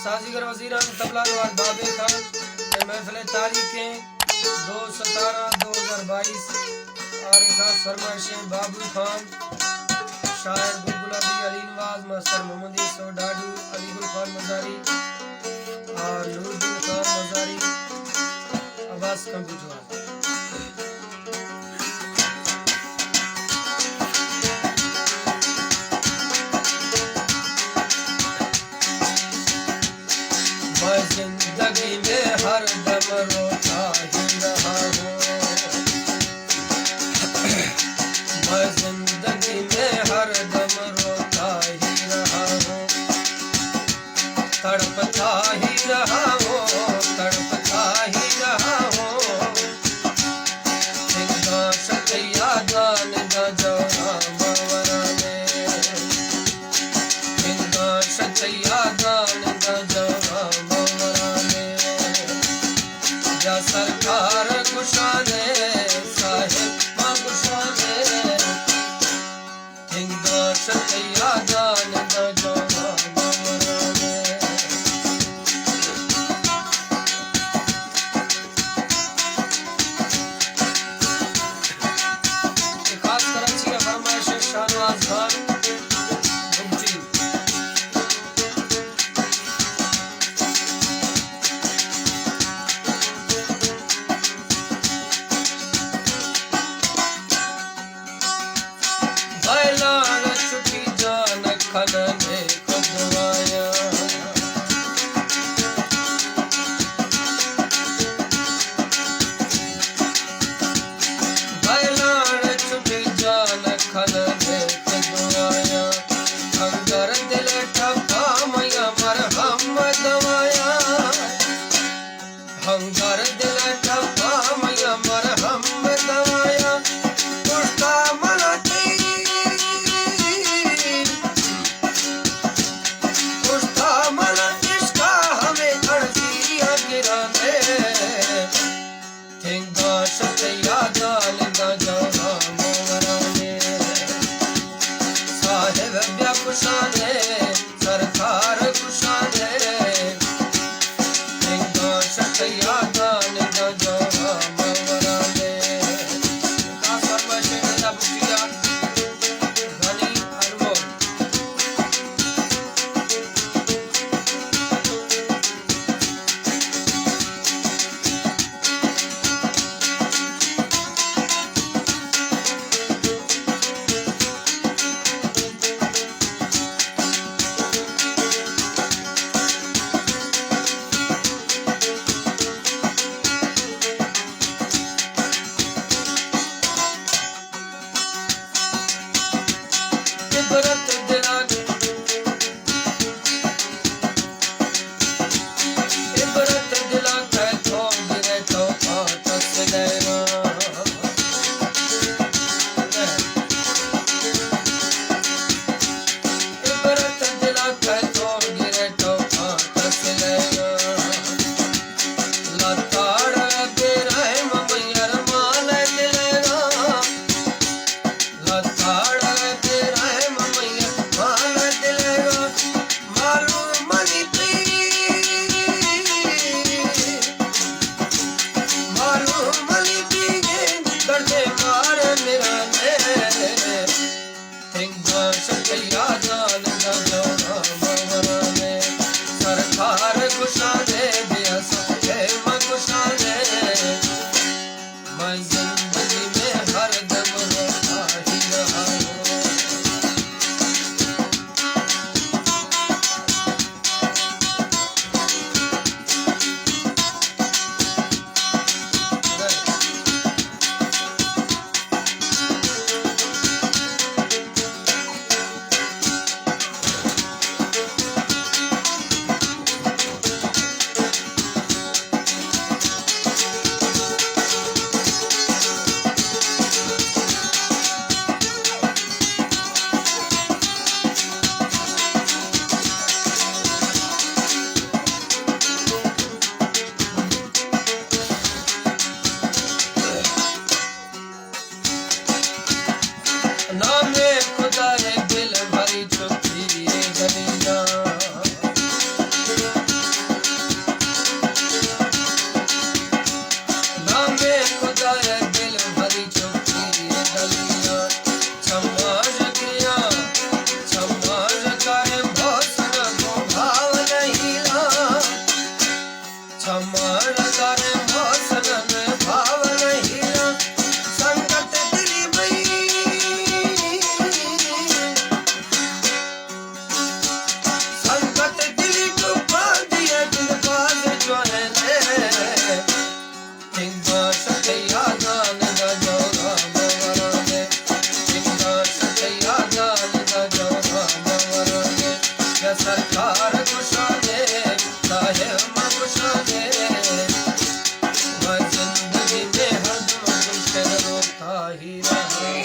साजीगर वजीरान तबला नवाज बाबे खान महफिल तारीखें 2/17/2022 और एक खास फरमाइशें बाबू खान शायर गुलगुलाबी अली नवाज मास्टर मोहम्मद सो डाडू अली गुल खान मजारी और नूरुद्दीन खान मजारी आवाज कंप्यूटर जिंदगी में हर दम रोता ही रहा हूँ मैं जिंदगी में हर दम रोता ही रहा हूँ तड़पता ही रहा हूँ तड़पता ही रहा हूँ शक्या दान गजौरा मवरा में शक्या दान गजौरा सरकार कुशाने साहिब कुशाने हिंदू शक्या दान गजौरा मवरा में खास कराची का फरमाइश शाहनवाज खान खनने खुदवाया बैलान छुटी जान खनने खुदवाया अंदर दिल ठप्पा मैया मरहम दवाया अंदर दिल ठप्पा मैया मरहम दवाया पुष्टा मनाती शक्या दान गजौरा मवरा में साहिब ब्या कुशाने सरकार कुशाने शक्या दान गजौरा मवरा में घनी अनमोल इबरत दिला इबरत दिला के तो गिरे तो आतस लेना इबरत दिला के तो गिरे तो आतस लेना लताड़ तेरा है ममैयर मान दिलेगा लताड़ शक्या दान गजौरा मवरा में सरकार कुशाने